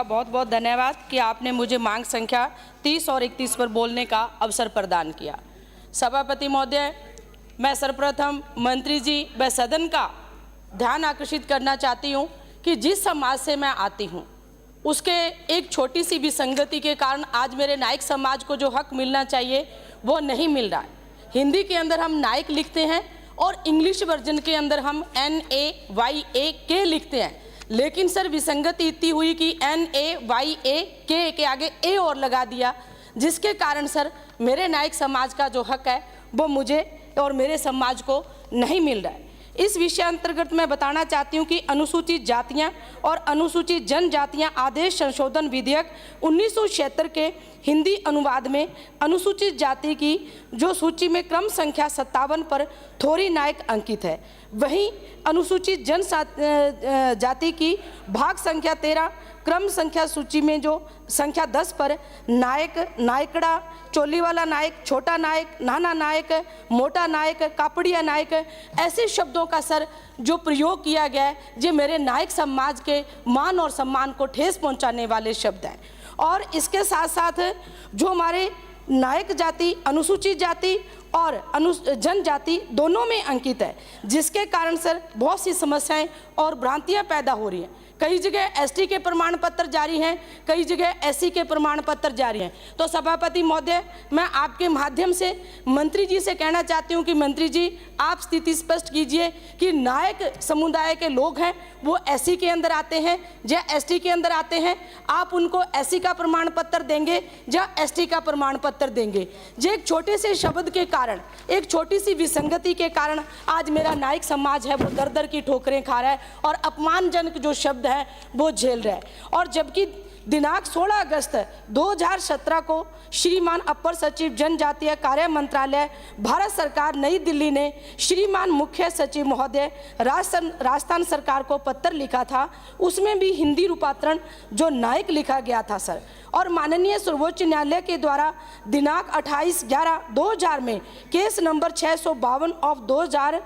बहुत बहुत धन्यवाद कि आपने मुझे मांग संख्या 30 और 31 पर बोलने का अवसर प्रदान किया। सभापति महोदय, मैं सर्वप्रथम मंत्री जी व सदन का ध्यान आकर्षित करना चाहती हूं कि जिस समाज से मैं आती हूं उसके एक छोटी सी विसंगति के कारण आज मेरे नायक समाज को जो हक मिलना चाहिए वो नहीं मिल रहा है। हिंदी के अंदर हम नायक लिखते हैं और इंग्लिश वर्जन के अंदर हम NAYAK लिखते हैं, लेकिन सर विसंगति इतनी हुई कि NAYAK के आगे ए और लगा दिया, जिसके कारण सर मेरे नायक समाज का जो हक है वो मुझे और मेरे समाज को नहीं मिल रहा है। इस विषय अंतर्गत मैं बताना चाहती हूँ कि अनुसूचित जातियाँ और अनुसूचित जनजातियाँ आदेश संशोधन विधेयक 1976 के हिंदी अनुवाद में अनुसूचित जाति की जो सूची में क्रम संख्या 57 पर थोरी नायक अंकित है, वहीं अनुसूचित जन जाति की भाग संख्या 13 क्रम संख्या सूची में जो संख्या 10 पर नायक, नायकड़ा, चोली वाला नायक, छोटा नायक, नाना नायक, मोटा नायक, कापड़िया नायक, ऐसे शब्दों का सर जो प्रयोग किया गया है जो मेरे नायक समाज के मान और सम्मान को ठेस पहुंचाने वाले शब्द हैं। और इसके साथ साथ जो हमारे नायक जाति, अनुसूचित जाति और जनजाति दोनों में अंकित है, जिसके कारण सर बहुत सी समस्याएं और भ्रांतियां पैदा हो रही हैं। कई जगह ST के प्रमाण पत्र जारी हैं, कई जगह SC के प्रमाण पत्र जारी हैं। तो सभापति महोदय, मैं आपके माध्यम से मंत्री जी से कहना चाहती हूं कि मंत्री जी आप स्थिति स्पष्ट कीजिए कि नायक समुदाय के लोग हैं वो SC के अंदर आते हैं या ST के अंदर आते हैं, आप उनको SC का प्रमाण पत्र देंगे या ST का प्रमाण पत्र देंगे। जो एक छोटे से शब्द के कारण, एक छोटी सी विसंगति के कारण आज मेरा नायक समाज है वो दर दर की ठोकरें खा रहा है और अपमानजनक जो शब्द है वो झेल रहा है। और जबकि दिनांक 16 अगस्त 2017 को श्रीमान अपर सचिव जनजातीय कार्य मंत्रालय भारत सरकार नई दिल्ली ने श्रीमान मुख्य सचिव महोदय राजस्थान सरकार को पत्र लिखा था, उसमें भी हिंदी रूपांतरण जो नायक लिखा गया था सर। और माननीय सर्वोच्च न्यायालय के द्वारा दिनांक 28/11/2000 में केस नंबर 652 ऑफ 2000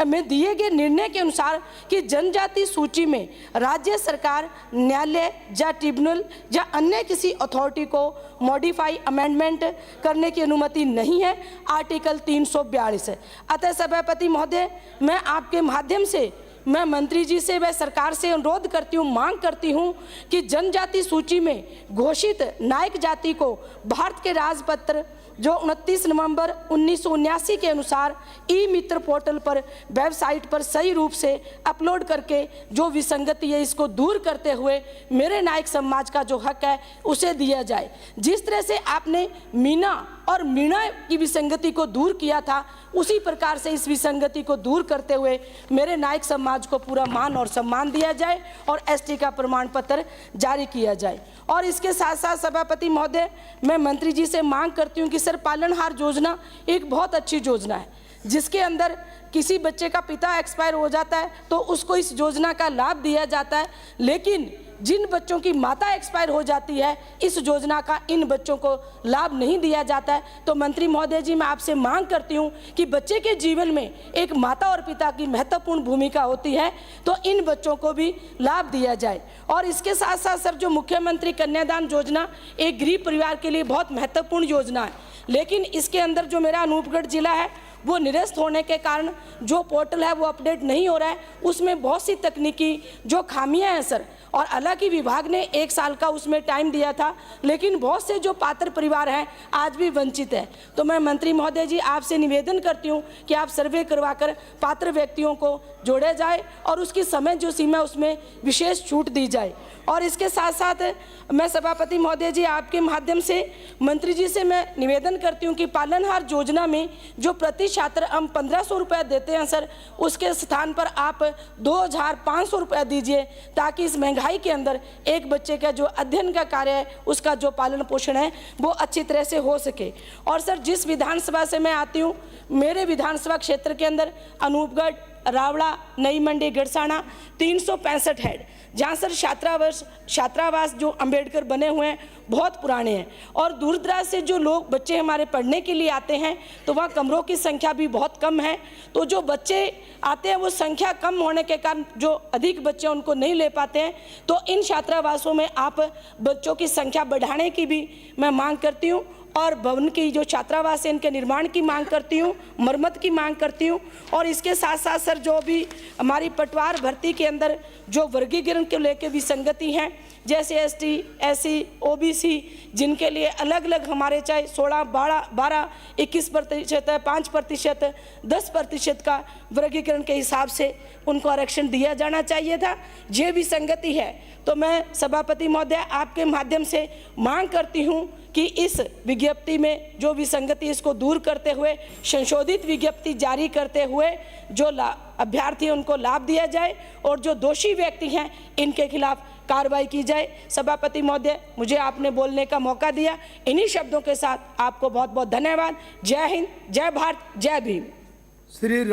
में दिए गए निर्णय के अनुसार कि जनजाति सूची में राज्य सरकार, न्यायालय या ट्रिब्यूनल या अन्य किसी अथॉरिटी को मॉडिफाई अमेंडमेंट करने की अनुमति नहीं है, आर्टिकल 342 है। अतः सभापति महोदय, मैं आपके माध्यम से मैं मंत्री जी से व सरकार से अनुरोध करती हूँ, मांग करती हूँ कि जनजाति सूची में घोषित नायक जाति को भारत के राजपत्र जो 29 नवंबर 1979 के अनुसार ई-मित्र पोर्टल पर वेबसाइट पर सही रूप से अपलोड करके जो विसंगति है इसको दूर करते हुए मेरे नायक समाज का जो हक है उसे दिया जाए। जिस तरह से आपने मीना और मीणा की विसंगति को दूर किया था, उसी प्रकार से इस विसंगति को दूर करते हुए मेरे नायक समाज को पूरा मान और सम्मान दिया जाए और ST का प्रमाण पत्र जारी किया जाए। और इसके साथ साथ सभापति महोदय, मैं मंत्री जी से मांग करती हूँ कि सर पालनहार योजना एक बहुत अच्छी योजना है, जिसके अंदर किसी बच्चे का पिता एक्सपायर हो जाता है तो उसको इस योजना का लाभ दिया जाता है, लेकिन जिन बच्चों की माता एक्सपायर हो जाती है इस योजना का इन बच्चों को लाभ नहीं दिया जाता है। तो मंत्री महोदय जी, मैं आपसे मांग करती हूं कि बच्चे के जीवन में एक माता और पिता की महत्वपूर्ण भूमिका होती है, तो इन बच्चों को भी लाभ दिया जाए। और इसके साथ साथ सर जो मुख्यमंत्री कन्यादान योजना एक गरीब परिवार के लिए बहुत महत्वपूर्ण योजना है, लेकिन इसके अंदर जो मेरा अनूपगढ़ जिला है वो निरस्त होने के कारण जो पोर्टल है वो अपडेट नहीं हो रहा है, उसमें बहुत सी तकनीकी जो खामियां हैं सर। और हालांकि विभाग ने 1 साल का उसमें टाइम दिया था, लेकिन बहुत से जो पात्र परिवार हैं आज भी वंचित है। तो मैं मंत्री महोदय जी आपसे निवेदन करती हूँ कि आप सर्वे करवाकर पात्र व्यक्तियों को जोड़े जाए और उसकी समय जो सीमा उसमें विशेष छूट दी जाए। और इसके साथ साथ मैं सभापति महोदय जी आपके माध्यम से मंत्री जी से मैं निवेदन करती हूँ कि पालनहार योजना में जो प्रति छात्र हम 1500 रुपये देते हैं सर, उसके स्थान पर आप 2500 रुपये दीजिए, ताकि इस महंगाई के अंदर एक बच्चे का जो अध्ययन का कार्य है उसका जो पालन पोषण है वो अच्छी तरह से हो सके। और सर जिस विधानसभा से मैं आती हूँ, मेरे विधानसभा क्षेत्र के अंदर अनूपगढ़, रावड़ा, नई मंडी, गड़साना 365 हेड, जहाँ सर छात्रावास जो अंबेडकर बने हुए हैं बहुत पुराने हैं और दूर दराज से जो लोग बच्चे हमारे पढ़ने के लिए आते हैं तो वहाँ कमरों की संख्या भी बहुत कम है। तो जो बच्चे आते हैं वो संख्या कम होने के कारण जो अधिक बच्चे उनको नहीं ले पाते हैं, तो इन छात्रावासों में आप बच्चों की संख्या बढ़ाने की भी मैं मांग करती हूँ और भवन की जो छात्रावास है इनके निर्माण की मांग करती हूँ, मरम्मत की मांग करती हूँ। और इसके साथ साथ सर जो भी हमारी पटवार भर्ती के अंदर जो वर्गीकरण को लेकर विसंगति हैं, जैसे एसटी, एससी, ओबीसी, जिनके लिए अलग अलग हमारे चाहे 16, 12, 21% है, 5%, 10% का वर्गीकरण के हिसाब से उनको आरक्षण दिया जाना चाहिए था, ये भी संगति है। तो मैं सभापति महोदय आपके माध्यम से मांग करती हूँ कि इस विज्ञप्ति में जो विसंगति इसको दूर करते हुए संशोधित विज्ञप्ति जारी करते हुए जो अभ्यर्थी हैं उनको लाभ दिया जाए और जो दोषी व्यक्ति हैं इनके खिलाफ कार्रवाई की जाए। सभापति महोदय, मुझे आपने बोलने का मौका दिया। इन्हीं शब्दों के साथ आपको बहुत बहुत धन्यवाद। जय हिंद, जय भारत, जय भीम। श्री